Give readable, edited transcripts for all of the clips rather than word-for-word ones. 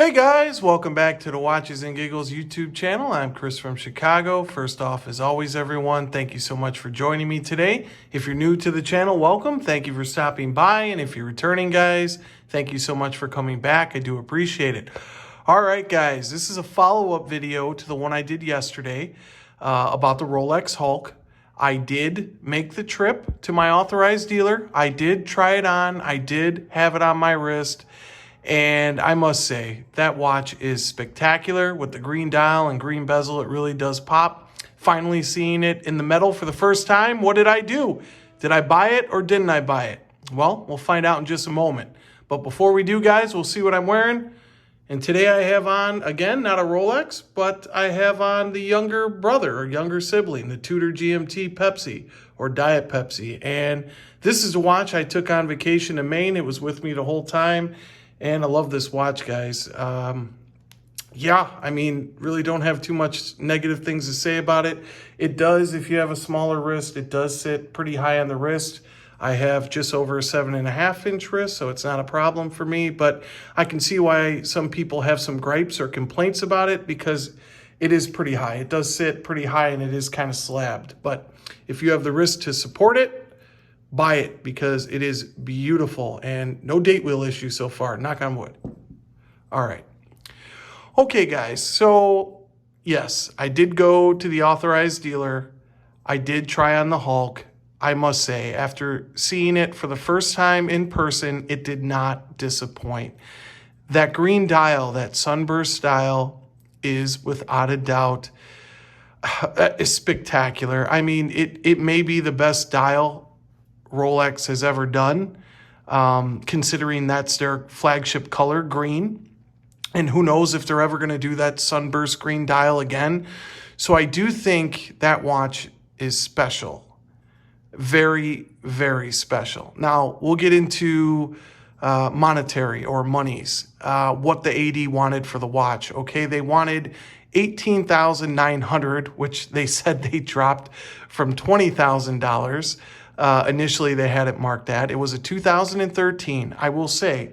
Hey guys, welcome back to the Watches and Giggles YouTube channel. I'm Chris from Chicago. First off, as always, everyone, thank you so much for joining me today. If you're new to the channel, welcome. Thank you for stopping by. And if you're returning, guys, thank you so much for coming back. I do appreciate it. All right, guys, this is a follow-up video to the one I did yesterday about the Rolex Hulk. I did make the trip to my authorized dealer. I did try it on. I did have it on my wrist. And I must say, that watch is spectacular with the green dial and green bezel. It really does pop. Finally seeing it in the metal for the first time. What did I do? Did I buy it or didn't I buy it? Well, we'll find out in just a moment. But before we do, guys, we'll see what I'm wearing. And today I have on, again, not a Rolex, but I have on the younger brother or younger sibling, the Tudor GMT Pepsi or Diet Pepsi. And this is a watch I took on vacation to Maine. It was with me the whole time. And I love this watch, guys. Yeah, I mean, really don't have too much negative things to say about it. It does, if you have a smaller wrist, it does sit pretty high on the wrist. I have just over a 7.5-inch wrist, so it's not a problem for me. But I can see why some people have some gripes or complaints about it because it is pretty high. It does sit pretty high and it is kind of slabbed. But if you have the wrist to support it, buy it because it is beautiful and no date wheel issue so far, knock on wood. All right. Okay, guys, so yes, I did go to the authorized dealer. I did try on the Hulk. I must say, after seeing it for the first time in person, it did not disappoint. That green dial, that sunburst dial, is without a doubt spectacular. I mean, it may be the best dial Rolex has ever done, considering that's their flagship color, green. And who knows if they're ever going to do that sunburst green dial again. So I do think that watch is special. Very, very special. Now, we'll get into monetary or monies, what the AD wanted for the watch. Okay, they wanted $18,900, which they said they dropped from $20,000. Initially, they had it marked at. It was a 2013. I will say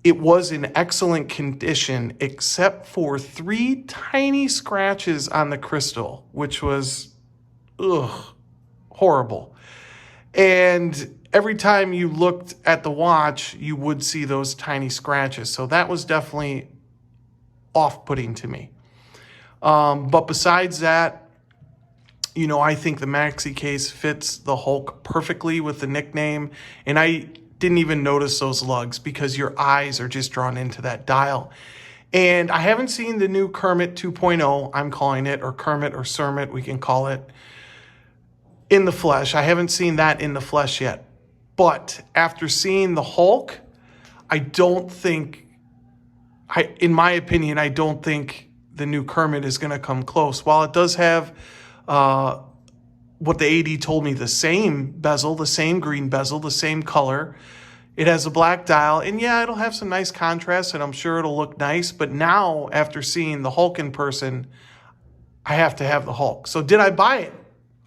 it was in excellent condition, except for 3 tiny scratches on the crystal, which was horrible. And every time you looked at the watch, you would see those tiny scratches. So that was definitely off-putting to me. But besides that, you know, I think the maxi case fits the Hulk perfectly with the nickname. And I didn't even notice those lugs because your eyes are just drawn into that dial. And I haven't seen the new Kermit 2.0, I'm calling it, or Kermit or Cermit, we can call it, in the flesh. I haven't seen that in the flesh yet. But after seeing the Hulk, in my opinion, I don't think the new Kermit is going to come close. While it does have what the AD told me, the same bezel, the same green bezel, the same color. It has a black dial, and yeah, it'll have some nice contrast, and I'm sure it'll look nice. But now, after seeing the Hulk in person, I have to have the Hulk. So did I buy it?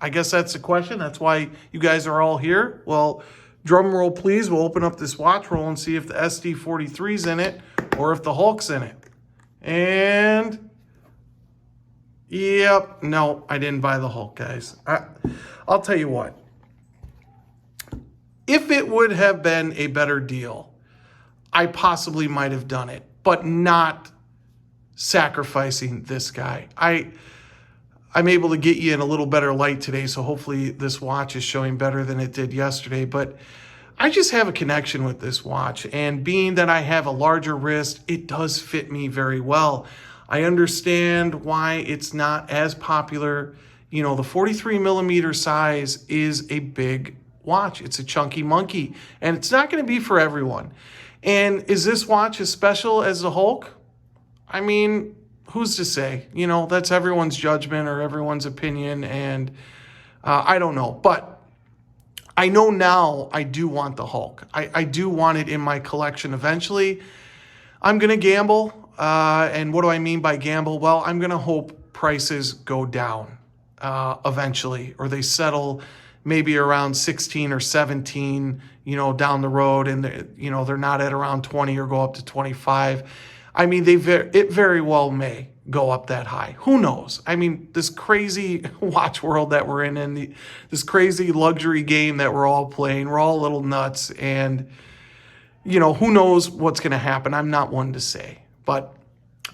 I guess that's the question. That's why you guys are all here. Well, drum roll, please. We'll open up this watch roll and see if the SD43 is in it or if the Hulk's in it. And yep, no, I didn't buy the Hulk, guys. I'll tell you what. If it would have been a better deal, I possibly might have done it, but not sacrificing this guy. I'm able to get you in a little better light today, so hopefully this watch is showing better than it did yesterday. But I just have a connection with this watch, and being that I have a larger wrist, it does fit me very well. I understand why it's not as popular. You know, the 43 millimeter size is a big watch. It's a chunky monkey, and it's not going to be for everyone. And is this watch as special as the Hulk? I mean, who's to say? You know, that's everyone's judgment or everyone's opinion, and I don't know. But I know now I do want the Hulk. I do want it in my collection eventually. I'm going to gamble. And what do I mean by gamble? Well, I'm going to hope prices go down eventually, or they settle maybe around 16 or 17, you know, down the road, and they're not at around 20 or go up to 25. I mean, it very well may go up that high. Who knows? I mean, this crazy watch world that we're in, and this crazy luxury game that we're all playing, we're all a little nuts, and who knows what's going to happen? I'm not one to say, but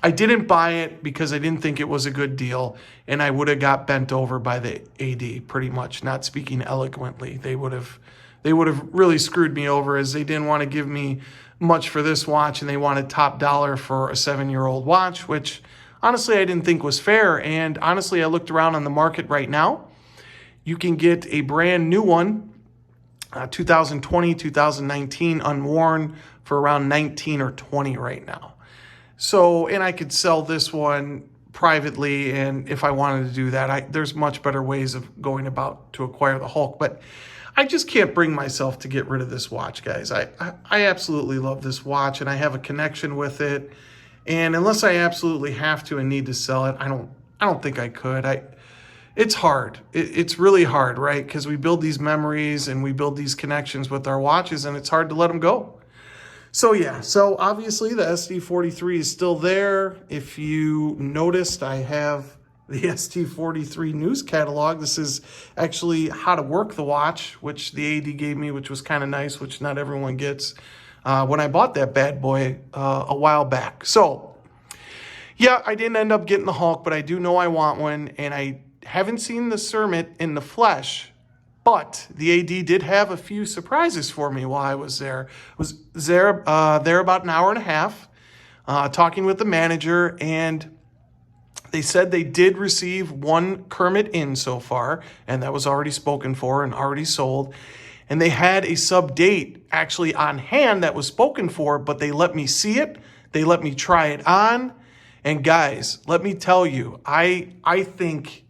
I didn't buy it because I didn't think it was a good deal, and I would have got bent over by the AD pretty much. Not speaking eloquently, they would have really screwed me over, as they didn't want to give me much for this watch, and they wanted top dollar for a 7-year-old watch, which honestly I didn't think was fair. And honestly, I looked around on the market right now. You can get a brand new one, 2020, 2019, unworn, for around 19 or 20 right now. So, and I could sell this one privately, and if I wanted to do that, there's much better ways of going about to acquire the Hulk. But I just can't bring myself to get rid of this watch, guys. I absolutely love this watch, and I have a connection with it. And unless I absolutely have to and need to sell it, I don't think I could. It's hard. It's really hard, right? Because we build these memories and we build these connections with our watches, and it's hard to let them go. So yeah, so obviously the SD43 is still there. If you noticed, I have the SD43 news catalog. This is actually how to work the watch, which the AD gave me, which was kind of nice, which not everyone gets, when I bought that bad boy a while back. So yeah, I didn't end up getting the Hulk, but I do know I want one, and I haven't seen the Cermet in the flesh. But the AD did have a few surprises for me while I was there. Was there about an hour and a half, talking with the manager, and they said they did receive one Kermit in so far, and that was already spoken for and already sold. And they had a sub date actually on hand that was spoken for, but they let me see it. They let me try it on. And guys, let me tell you, I think,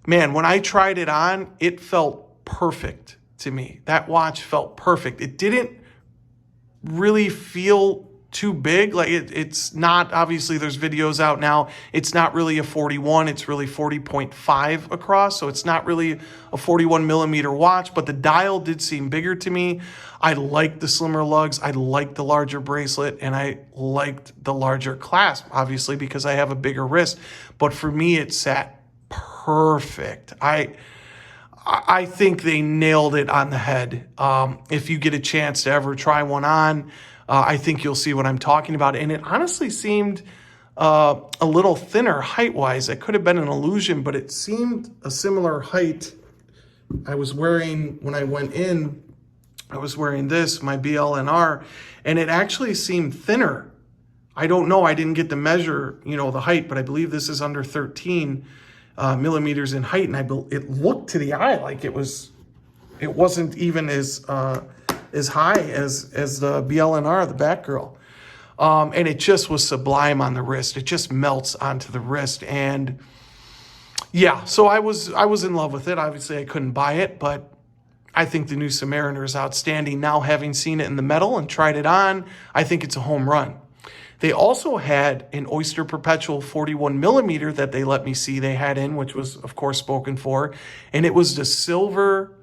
man, when I tried it on, it felt perfect to me. That watch felt perfect. It didn't really feel too big. Like it's not, obviously there's videos out now. It's not really a 41. It's really 40.5 across. So it's not really a 41 millimeter watch, but the dial did seem bigger to me. I liked the slimmer lugs. I liked the larger bracelet, and I liked the larger clasp, obviously, because I have a bigger wrist. But for me, it sat perfect. I think they nailed it on the head. If you get a chance to ever try one on, I think you'll see what I'm talking about. And it honestly seemed a little thinner height-wise. It could have been an illusion, but it seemed a similar height. I was wearing, when I went in, I was wearing this, my BLNR, and it actually seemed thinner. I don't know. I didn't get to measure, the height, but I believe this is under 13 millimeters in height, and it looked to the eye like it wasn't even as high as the BLNR, the Batgirl, and it just was sublime on the wrist. It just melts onto the wrist, and yeah, so I was in love with it. Obviously, I couldn't buy it, but I think the new Submariner is outstanding. Now, having seen it in the metal and tried it on, I think it's a home run. They also had an Oyster Perpetual 41 millimeter that they let me see they had in, which was, of course, spoken for. And it was the silver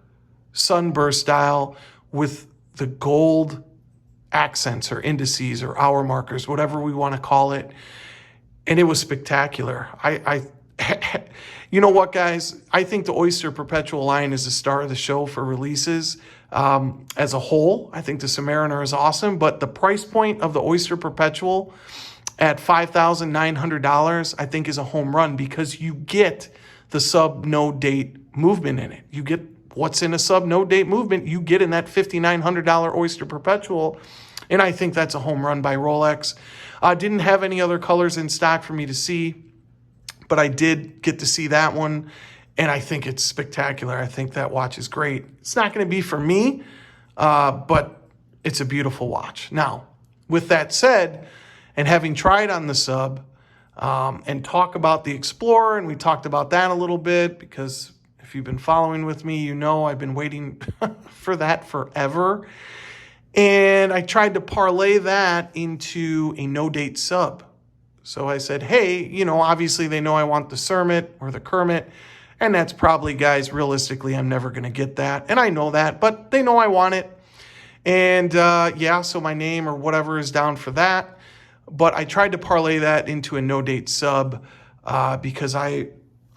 sunburst dial with the gold accents or indices or hour markers, whatever we want to call it. And it was spectacular. You know what, guys? I think the Oyster Perpetual line is the star of the show for releases. As a whole, I think the Submariner is awesome, but the price point of the Oyster Perpetual at $5,900, I think, is a home run, because you get the sub-no date movement in it. You get what's in a sub-no date movement, you get in that $5,900 Oyster Perpetual, and I think that's a home run by Rolex. Didn't have any other colors in stock for me to see, but I did get to see that one. And I think it's spectacular. I think that watch is great. It's not going to be for me, but it's a beautiful watch. Now, with that said, and having tried on the sub and talk about the Explorer, and we talked about that a little bit, because if you've been following with me, you know I've been waiting for that forever. And I tried to parlay that into a no-date sub. So I said, hey, obviously they know I want the Cermet or the Kermit. And that's probably, guys, realistically, I'm never going to get that. And I know that, but they know I want it. And yeah, so my name or whatever is down for that. But I tried to parlay that into a no-date sub because I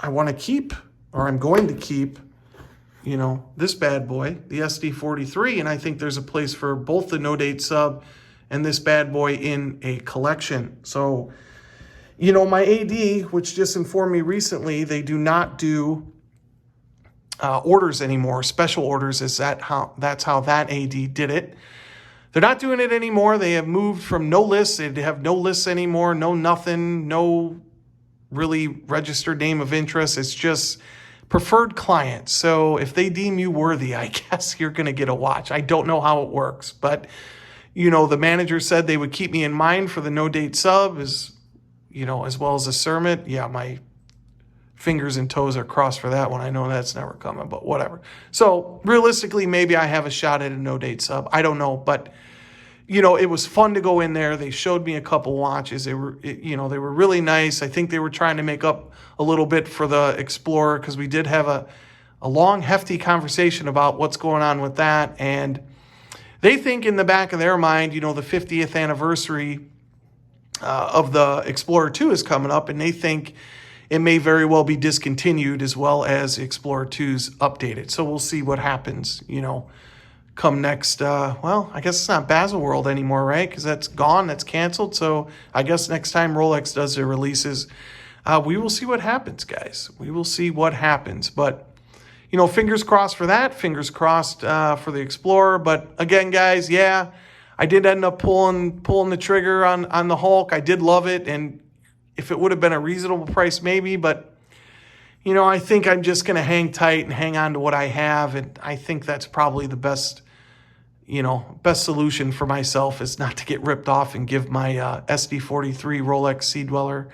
want to keep, or I'm going to keep, this bad boy, the SD43, and I think there's a place for both the no-date sub and this bad boy in a collection. So, my AD, which just informed me recently, they do not do orders anymore, special orders. That's how that AD did it. They're not doing it anymore. They have moved from no lists. They have no lists anymore, no nothing, no really registered name of interest. It's just preferred client. So if they deem you worthy, I guess you're going to get a watch. I don't know how it works, but the manager said they would keep me in mind for the no-date sub as well as the Cermet. Yeah, my fingers and toes are crossed for that one. I know that's never coming, but whatever. So realistically, maybe I have a shot at a no-date sub. I don't know, but it was fun to go in there. They showed me a couple watches. They were really nice. I think they were trying to make up a little bit for the Explorer because we did have a long, hefty conversation about what's going on with that. And they think in the back of their mind, the 50th anniversary of the Explorer 2 is coming up, and they think it may very well be discontinued as well as Explorer 2's updated. So we'll see what happens, come next. I guess it's not Baselworld anymore, right? Because that's gone, that's canceled. So I guess next time Rolex does their releases, we will see what happens, guys. We will see what happens. But, fingers crossed for that. Fingers crossed for the Explorer. But again, guys, yeah, I did end up pulling the trigger on the Hulk. I did love it. And if it would have been a reasonable price, maybe. But, I think I'm just going to hang tight and hang on to what I have. And I think that's probably the best solution for myself is not to get ripped off and give my SD43 Rolex Sea Dweller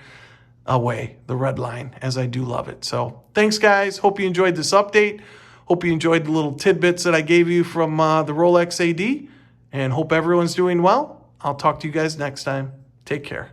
away, the red line, as I do love it. So thanks, guys. Hope you enjoyed this update. Hope you enjoyed the little tidbits that I gave you from the Rolex AD. And hope everyone's doing well. I'll talk to you guys next time. Take care.